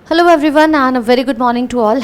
Hello everyone and a very good morning to all.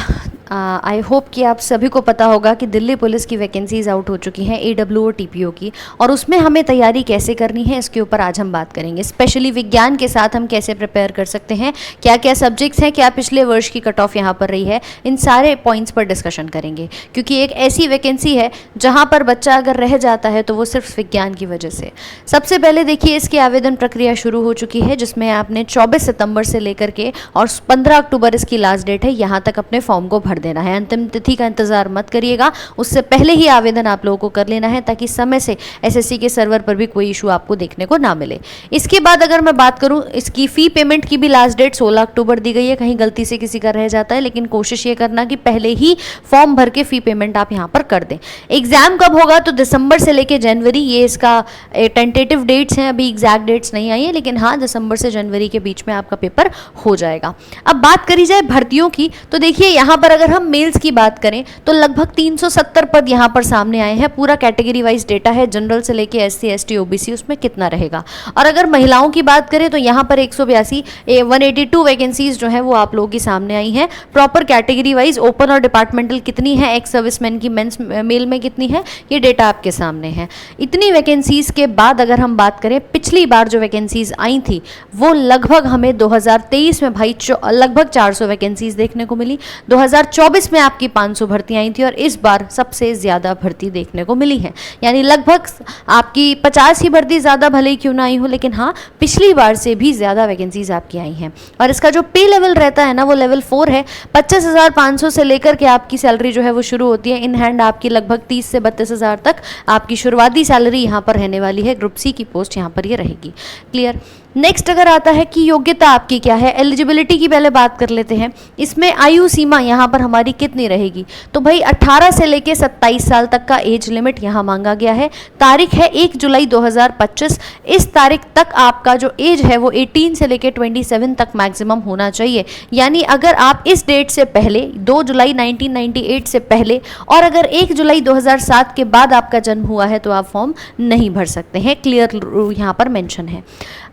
I hope कि आप सभी को पता होगा कि दिल्ली पुलिस की वैकेंसीज आउट हो चुकी हैं AWO और TPO की, और उसमें हमें तैयारी कैसे करनी है इसके ऊपर आज हम बात करेंगे। स्पेशली विज्ञान के साथ हम कैसे प्रिपेयर कर सकते हैं, क्या क्या सब्जेक्ट्स हैं, क्या पिछले वर्ष की कट ऑफ यहाँ पर रही है, इन सारे पॉइंट्स पर डिस्कशन करेंगे। क्योंकि एक ऐसी वैकेंसी है जहाँ पर बच्चा अगर रह जाता है तो वो सिर्फ विज्ञान की वजह से। सबसे पहले देखिए, इसकी आवेदन प्रक्रिया शुरू हो चुकी है, जिसमें आपने 24 सितंबर से लेकर के और 15 अक्टूबर इसकी लास्ट डेट है, यहाँ तक अपने फॉर्म को भर देना है। अंतिम तिथि का इंतजार मत करिएगा, उससे पहले ही आवेदन आप लोगों को कर लेना है, ताकि समय से SSC के सर्वर पर भी कोई इशू आपको देखने को ना मिले। इसके बाद अगर मैं बात करूं, इसकी फ़ी पेमेंट की भी लास्ट डेट 16 अक्टूबर दी गई है। कहीं गलती से किसी का रह जाता है, लेकिन कोशिश ये करना कि पहले ही फॉर्म भर के फ़ी पेमेंट आप यहाँ पर कर दें। एग्जाम कब होगा तो दिसंबर से लेकर जनवरी, ये इसका टेंटेटिव डेट्स हैं, अभी एग्जैक्ट डेट्स नहीं आई है, लेकिन हाँ दिसंबर से जनवरी के बीच में आपका पेपर हो जाएगा। अब बात करी जाए भर्तियों की, तो देखिए यहाँ पर अगर हम मेल्स की बात करें तो लगभग 370 पद यहाँ पर सामने आए हैं। पूरा कैटेगरी वाइज डेटा है, जनरल से लेके SC ST OBC उसमें कितना रहेगा। और अगर महिलाओं की बात करें तो यहाँ पर 182 वैकेंसीज जो है वो आप लोगों की सामने आई हैं। प्रॉपर कैटेगरी वाइज ओपन और डिपार्टमेंटल कितनी है, एक्स सर्विसमैन की मेल में कितनी है, ये डेटा आपके सामने है। इतनी वैकेंसीज के बाद अगर हम बात करें, पिछली बार जो वैकेंसीज आई थी वो लगभग हमें 2023 में भाई लगभग 400 वैकेंसीज देखने को मिली। 2024 में आपकी 500 भर्ती आई थी, और इस बार सबसे ज़्यादा भर्ती देखने को मिली है। यानी लगभग आपकी 50 ही भर्ती ज़्यादा भले ही क्यों ना आई हो, लेकिन हाँ पिछली बार से भी ज़्यादा वैकेंसीज आपकी आई हैं। और इसका जो पे लेवल रहता है ना, वो लेवल 4 है। 25,500 से लेकर के आपकी सैलरी जो है वो शुरू होती है। इन हैंड आपकी लगभग 30 से 32,000 तक आपकी शुरुआती सैलरी यहाँ पर रहने वाली है। ग्रुप C की पोस्ट यहाँ पर ये रहेगी। क्लियर। नेक्स्ट अगर आता है कि योग्यता आपकी क्या है, एलिजिबिलिटी की पहले बात कर लेते हैं। इसमें आयु सीमा यहाँ पर हमारी कितनी रहेगी, तो भाई 18 से लेके 27 साल तक का एज लिमिट यहाँ मांगा गया है। तारीख है 1 जुलाई 2025। इस तारीख तक आपका जो एज है वो 18 से लेके 27 तक मैक्सिमम होना चाहिए। यानी अगर आप इस डेट से पहले 2 जुलाई 1998 से पहले, और अगर 1 जुलाई 2007 के बाद आपका जन्म हुआ है तो आप फॉर्म नहीं भर सकते हैं। क्लियर यहाँ पर मेंशन है।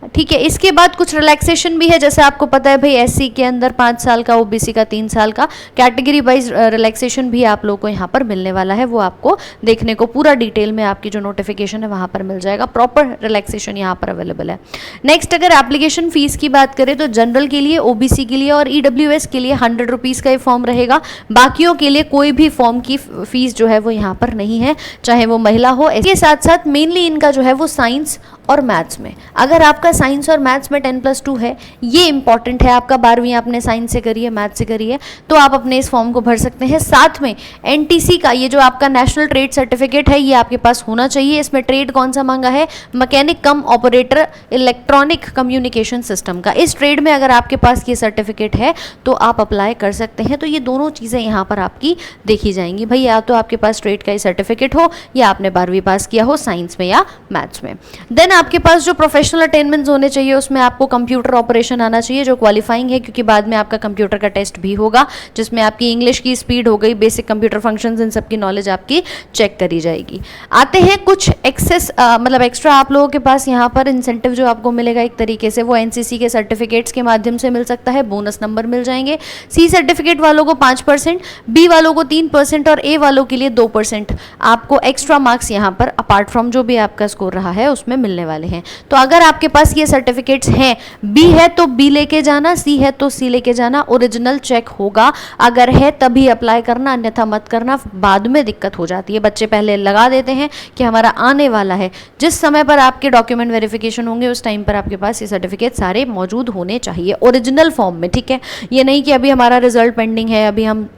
ठीक है। इसके बाद कुछ रिलैक्सेशन भी है, जैसे आपको पता है भाई SC के अंदर 5 साल का, OBC का 3 साल का, कैटेगरी वाइज रिलैक्सेशन भी आप लोगों को यहाँ पर मिलने वाला है। वो आपको देखने को पूरा डिटेल में आपकी जो नोटिफिकेशन है वहाँ पर मिल जाएगा। प्रॉपर रिलैक्सेशन यहाँ पर अवेलेबल है। नेक्स्ट अगर एप्लीकेशन फीस की बात करें तो जनरल के लिए, OBC के लिए और EWS के लिए 100 रुपीज़ का ये फॉर्म रहेगा। बाकियों के लिए कोई भी फॉर्म की फीस जो है वो यहाँ पर नहीं है, चाहे वो महिला हो। इसके साथ साथ मेनली इनका जो है वो साइंस और मैथ्स में, अगर आपका साइंस और मैथ्स में 10+2 है, ये इंपॉर्टेंट है। आपका 12वीं आपने साइंस से करी है, मैथ्स से करी है, तो आप अपने इस फॉर्म को भर सकते हैं। साथ में NTC का ये जो आपका नेशनल ट्रेड सर्टिफिकेट है ये आपके पास होना चाहिए। इसमें ट्रेड कौन सा मांगा है, मैकेनिक कम ऑपरेटर इलेक्ट्रॉनिक कम्युनिकेशन सिस्टम का। इस ट्रेड में अगर आपके पास ये सर्टिफिकेट है तो आप अप्लाई कर सकते हैं। तो ये दोनों चीज़ें यहाँ पर आपकी देखी जाएंगी भाई, या तो आपके पास ट्रेड का ही सर्टिफिकेट हो, या आपने 12वीं पास किया हो साइंस में या मैथ्स में। देन आपके पास जो प्रोफेशनल अटेनमेंट्स होने चाहिए, उसमें आपको कंप्यूटर ऑपरेशन आना चाहिए जो क्वालिफाइंग है, क्योंकि बाद में आपका कंप्यूटर का टेस्ट भी होगा, जिसमें आपकी इंग्लिश की स्पीड हो गई, बेसिक कंप्यूटर फंक्शंस, इन सब की नॉलेज आपकी चेक करी जाएगी। आते हैं कुछ मतलब एक्स्ट्रा आप लोगों के पास यहाँ पर इंसेंटिव जो आपको मिलेगा एक तरीके से, वो NCC के सर्टिफिकेट्स के माध्यम से मिल सकता है। बोनस नंबर मिल जाएंगे। C सर्टिफिकेट वालों को 5%, B वालों को 3% और A वालों के लिए 2% आपको एक्स्ट्रा मार्क्स यहाँ पर अपार्ट फ्रॉम जो भी आपका स्कोर रहा है उसमें मिलने वाले हैं। तो अगर आपके पास ये सर्टिफिकेट्स हैं, B है तो B लेके जाना, C है तो C लेके जाना। ओरिजिनल चेक होगा, अगर है तभी अप्लाई करना, अन्यथा मत करना, बाद में दिक्कत हो जाती है। बच्चे पहले लगा देते हैं कि हमारा आने वाला है। जिस समय पर आपके डॉक्यूमेंट वेरिफिकेशन होंगे उस टाइम पर आपके पास ये सर्टिफिकेट सारे मौजूद होने चाहिए ओरिजिनल फॉर्म में। ठीक है, ये नहीं कि अभी हमारा रिजल्ट पेंडिंग है, अभी हम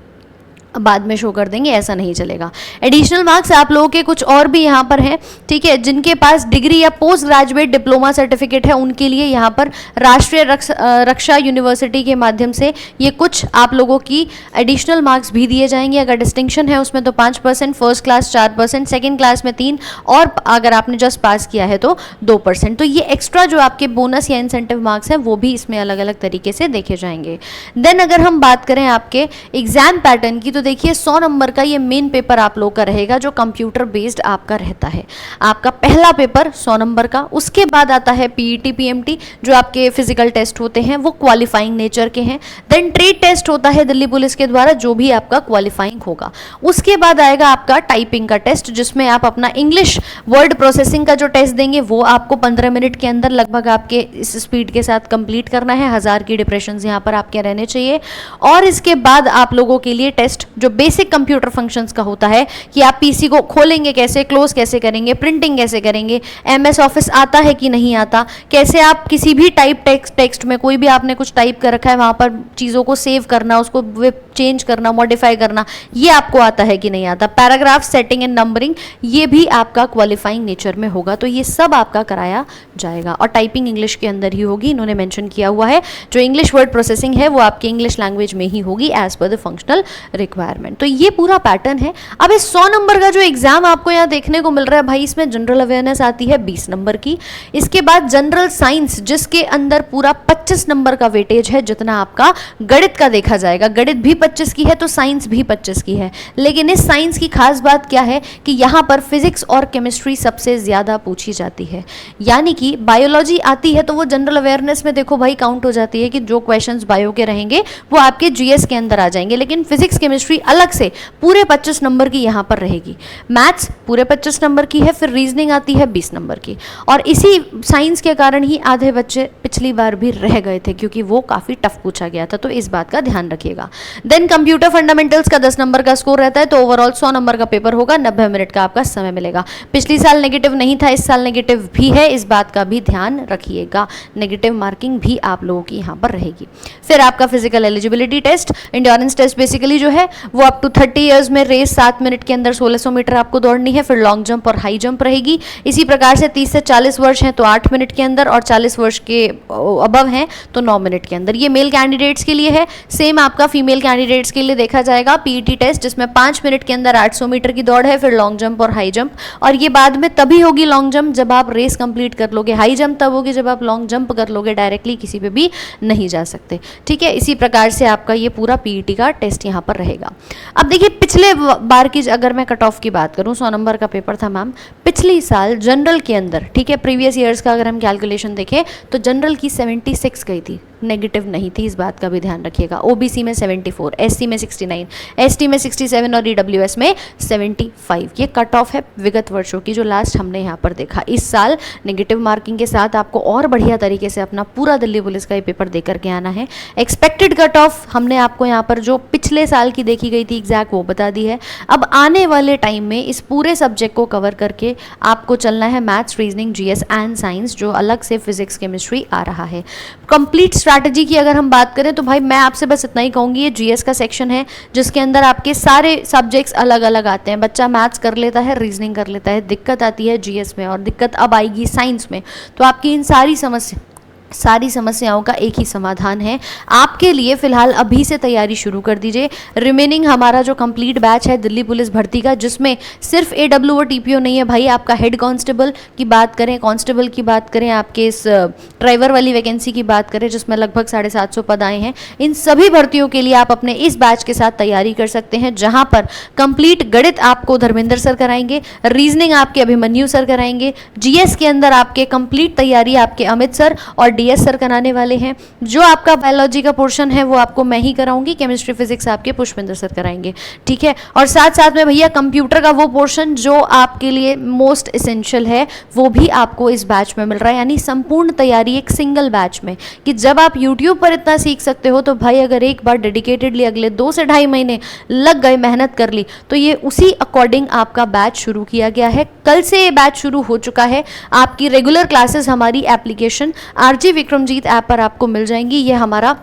बाद में शो कर देंगे, ऐसा नहीं चलेगा। एडिशनल मार्क्स आप लोगों के कुछ और भी यहाँ पर हैं। ठीक है, जिनके पास डिग्री या पोस्ट ग्रेजुएट डिप्लोमा सर्टिफिकेट है उनके लिए यहाँ पर राष्ट्रीय रक्षा यूनिवर्सिटी के माध्यम से ये कुछ आप लोगों की एडिशनल मार्क्स भी दिए जाएंगे। अगर डिस्टिंक्शन है उसमें तो 5%, फर्स्ट क्लास 4%, सेकेंड क्लास में 3%, और अगर आपने जस्ट पास किया है तो 2%। तो ये एक्स्ट्रा जो आपके बोनस या इंसेंटिव मार्क्स हैं वो भी इसमें अलग अलग तरीके से देखे जाएंगे। देन अगर हम बात करें आपके एग्जाम पैटर्न की, तो देखिए 100 नंबर का ये मेन पेपर आप लोग का रहेगा जो कंप्यूटर बेस्ड आपका रहता है। आपका पहला पेपर 100 नंबर का, उसके बाद आता है पीईटी पीएमटी जो आपके फिजिकल टेस्ट होते हैं वो क्वालिफाइंग नेचर के हैं। देन ट्रेड टेस्ट होता है दिल्ली पुलिस के द्वारा जो भी आपका क्वालिफाइंग होगा। उसके बाद आएगा आपका टाइपिंग का टेस्ट जिसमें आप अपना इंग्लिश वर्ड प्रोसेसिंग का जो टेस्ट देंगे वो आपको 15 मिनट के अंदर लगभग आपके इस स्पीड के साथ कंप्लीट करना है। 1000 की डिप्रेशन यहाँ पर आपके रहने चाहिए। और इसके बाद आप लोगों के लिए टेस्ट जो बेसिक कंप्यूटर फंक्शंस का होता है कि आप पीसी को खोलेंगे कैसे, क्लोज कैसे करेंगे, प्रिंटिंग कैसे करेंगे, एमएस ऑफिस आता है कि नहीं आता, कैसे आप किसी भी टाइप टेक्स्ट में कोई भी आपने कुछ टाइप कर रखा है वहाँ पर चीज़ों को सेव करना, उसको चेंज करना, मॉडिफाई करना, ये आपको आता है कि नहीं आता। पैराग्राफ सेटिंग एंड नंबरिंग ये भी आपका क्वालिफाइंग नेचर में होगा, तो ये सब आपका कराया जाएगा। और टाइपिंग इंग्लिश के अंदर ही होगी, इन्होंने मेंशन किया हुआ है। जो इंग्लिश वर्ड प्रोसेसिंग है वो आपकी इंग्लिश लैंग्वेज में ही होगी as per the functional requirement. तो ये पूरा पैटर्न है। अब इस 100 नंबर का जो एग्जाम आपको यहाँ देखने को मिल रहा है भाई, इसमें जनरल अवेयरनेस आती है 20 नंबर की। इसके बाद जनरल साइंस जिसके अंदर पूरा 25 नंबर का वेटेज है, जितना आपका गणित का देखा जाएगा। गणित भी 25 की है तो साइंस भी 25 की है। लेकिन इस साइंस की खास बात क्या है कि यहाँ पर फिजिक्स और केमिस्ट्री सबसे ज़्यादा पूछी जाती है। यानी कि बायोलॉजी आती है तो वो जनरल अवेयरनेस में देखो भाई काउंट हो जाती है कि जो क्वेश्चंस बायो के रहेंगे वो आपके जीएस के अंदर आ जाएंगे। लेकिन फिजिक्स केमिस्ट्री अलग से पूरे 25 नंबर की यहाँ पर रहेगी। मैथ्स पूरे 25 नंबर की है, फिर रीजनिंग आती है 20 नंबर की। और इसी साइंस के कारण ही आधे बच्चे पिछली बार भी रह गए थे क्योंकि वो काफ़ी टफ पूछा गया था, तो इस बात का ध्यान रखिएगा। देन कंप्यूटर फंडामेंटल्स का 10 नंबर का स्कोर रहता है, तो ओवरऑल 100 नंबर का पेपर होगा, 90 मिनट का आपका समय मिलेगा। पिछली साल नेगेटिव नहीं था, इस साल नेगेटिव भी है, इस बात का भी ध्यान रखिएगा। नेगेटिव मार्किंग भी आप लोगों की यहाँ पर रहेगी। फिर आपका physical eligibility test, endurance test basically जो है वो अप टू 30 इयर्स में रेस 7 मिनट के अंदर 1600 मीटर आपको दौड़नी है। फिर लॉन्ग जंप और हाई जंप रहेगी। इसी प्रकार से 30 से 40 वर्ष हैं तो 8 मिनट के अंदर, और 40 वर्ष के अबव हैं तो 9 मिनट के अंदर। ये मेल कैंडिडेट्स के लिए है। सेम आपका फीमेल कैंडिडेट्स के लिए देखा जाएगा पीईटी टेस्ट जिसमें 5 मिनट के अंदर 800 मीटर की दौड़ है, फिर लॉन्ग जंप और हाई जंप। और ये बाद में तभी होगी लॉन्ग जंप जब आप रेस कंप्लीट कर लोगे, हाई जंप तब होगी जब आप लॉन्ग जंप कर लोगे, डायरेक्टली किसी पे भी नहीं जा सकते। ठीक है, इसी प्रकार से आपका ये पूरा पीईटी का टेस्ट यहाँ पर रहेगा। अब देखिए पिछले बार की अगर मैं कट ऑफ की बात करूँ, 100 नंबर का पेपर था मैम, पिछली साल जनरल के अंदर, ठीक है, प्रीवियस ईयर्स का अगर हम कैलकुलेशन देखें तो जनरल की 76 गई थी, नेगेटिव नहीं थी, इस बात का भी ध्यान रखिएगा। ओबीसी में 74, एससी में 69, एसटी में 67 और ईडब्ल्यूएस में 75। ये कट ऑफ है विगत वर्षों की जो लास्ट हमने यहाँ पर देखा। इस साल नेगेटिव मार्किंग के साथ आपको और बढ़िया तरीके से अपना पूरा दिल्ली पुलिस का ये पेपर दे करके आना है। एक्सपेक्टेड कट ऑफ हमने आपको यहाँ पर जो पिछले साल की देखी गई थी एग्जैक्ट वो बता दी है। अब आने वाले टाइम में इस पूरे सब्जेक्ट को कवर करके आपको चलना है maths, reasoning, GS and science, जो अलग से फिजिक्स केमिस्ट्री आ रहा है। कंप्लीट स्ट्रैटेजी की अगर हम बात करें तो भाई मैं आपसे बस इतना ही कहूँगी, ये जीएस का सेक्शन है जिसके अंदर आपके सारे सब्जेक्ट्स अलग अलग आते हैं। बच्चा मैथ्स कर लेता है, रीजनिंग कर लेता है, दिक्कत आती है जीएस में और दिक्कत अब आएगी साइंस में। तो आपकी इन सारी समस्याओं का एक ही समाधान है आपके लिए। फिलहाल अभी से तैयारी शुरू कर दीजिए। रिमेनिंग हमारा जो कंप्लीट बैच है दिल्ली पुलिस भर्ती का, जिसमें सिर्फ एडब्ल्यू और टीपीओ नहीं है भाई, आपका हेड कांस्टेबल की बात करें, कांस्टेबल की बात करें, आपके इस ड्राइवर वाली वैकेंसी की बात करें जिसमें लगभग 750 पद आए हैं, इन सभी भर्तियों के लिए आप अपने इस बैच के साथ तैयारी कर सकते हैं, जहां पर कंप्लीट गणित आपको धर्मेंद्र सर कराएंगे, रीजनिंग आपके अभिमन्यु सर कराएंगे, जीएस के अंदर आपके कंप्लीट तैयारी आपके अमित सर और डीएस सर कराने वाले हैं। जो आपका बायोलॉजी का पोर्शन है वो आपको मैं ही कराऊंगी, केमिस्ट्री फिजिक्स आपके पुष्पेंद्र सर कराएंगे। ठीक है, और साथ साथ में भैया कंप्यूटर का वो पोर्शन जो आपके लिए मोस्ट एसेंशियल है वो भी आपको इस बैच में मिल रहा है। यानी संपूर्ण तैयारी एक सिंगल बैच में, कि जब आप यूट्यूब पर इतना सीख सकते हो तो भाई अगर एक बार डेडिकेटेडली अगले 2 से 2.5 महीने लग गए, मेहनत कर ली, तो ये उसी अकॉर्डिंग आपका बैच शुरू किया गया है। कल से ये बैच शुरू हो चुका है। आपकी रेगुलर क्लासेस हमारी एप्लीकेशन आरजे विक्रमजीत ऐप पर आपको मिल जाएंगी। ये हमारा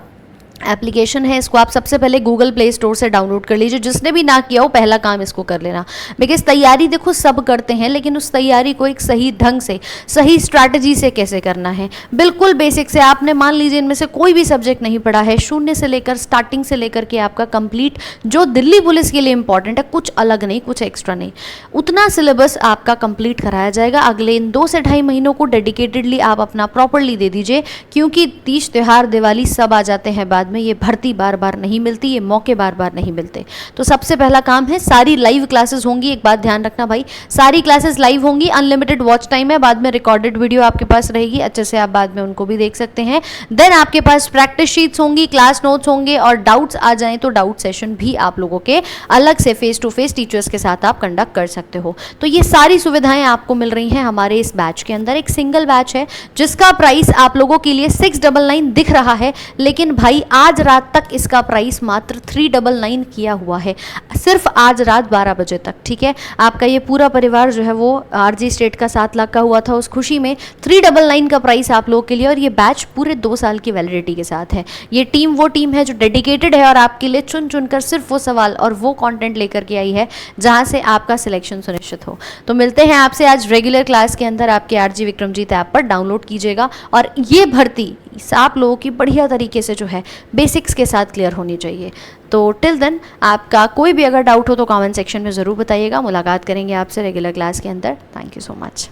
एप्लीकेशन है, इसको आप सबसे पहले गूगल प्ले स्टोर से डाउनलोड कर लीजिए। जिसने भी ना किया हो पहला काम इसको कर लेना, बिकॉज तैयारी देखो सब करते हैं, लेकिन उस तैयारी को एक सही ढंग से, सही स्ट्रैटेजी से कैसे करना है, बिल्कुल बेसिक से। आपने मान लीजिए इनमें से कोई भी सब्जेक्ट नहीं पढ़ा है, शून्य से लेकर, स्टार्टिंग से लेकर के आपका कंप्लीट जो दिल्ली पुलिस के लिए इंपॉर्टेंट है, कुछ अलग नहीं, कुछ एक्स्ट्रा नहीं, उतना सिलेबस आपका कंप्लीट कराया जाएगा। अगले इन 2 से 2.5 महीनों को डेडिकेटेडली आप अपना प्रॉपरली दे दीजिए, क्योंकि तीज, त्योहार, दिवाली सब आ जाते हैं बाद बाद में ये भर्ती बार बार नहीं मिलती, ये मौके बार बार नहीं मिलते। तो सबसे पहला काम है, सारी लाइव क्लासेस होंगी, एक बात ध्यान रखना भाई, सारी क्लासेस लाइव होंगी, अनलिमिटेड वॉच टाइम है, बाद में रिकॉर्डेड वीडियो आपके पास रहेगी, अच्छे से आप बाद में उनको भी देख सकते हैं। देन आपके पास प्रैक्टिस शीट्स होंगी, क्लास नोट्स होंगे, और डाउट्स आ जाएं तो डाउट सेशन भी आप लोगों के अलग से फेस टू फेस टीचर्स के साथ आप कंडक्ट कर सकते हो। तो ये सारी सुविधाएं आपको मिल रही हैं हमारे इस बैच के अंदर। एक सिंगल बैच है जिसका प्राइस आप लोगों के लिए 699 दिख रहा है, लेकिन भाई आज रात तक इसका प्राइस मात्र 399 किया हुआ है, सिर्फ आज रात 12 बजे तक, ठीक है। आपका ये पूरा परिवार जो है वो आरजी स्टेट का 7 लाख का हुआ था, उस खुशी में 399 का प्राइस आप लोगों के लिए, और ये बैच पूरे 2 साल की वैलिडिटी के साथ है। ये टीम वो टीम है जो डेडिकेटेड है और आपके लिए चुन चुनकर सिर्फ वो सवाल और वो कंटेंट लेकर के आई है जहां से आपका सिलेक्शन सुनिश्चित हो। तो मिलते हैं आपसे आज रेगुलर क्लास के अंदर, आपके आरजी विक्रमजीत ऐप पर डाउनलोड कीजिएगा, और ये भर्ती आप लोगों की बढ़िया तरीके से जो है बेसिक्स के साथ क्लियर होनी चाहिए। तो टिल देन आपका कोई भी अगर डाउट हो तो कमेंट सेक्शन में ज़रूर बताइएगा। मुलाकात करेंगे आपसे रेगुलर क्लास के अंदर। Thank you so much.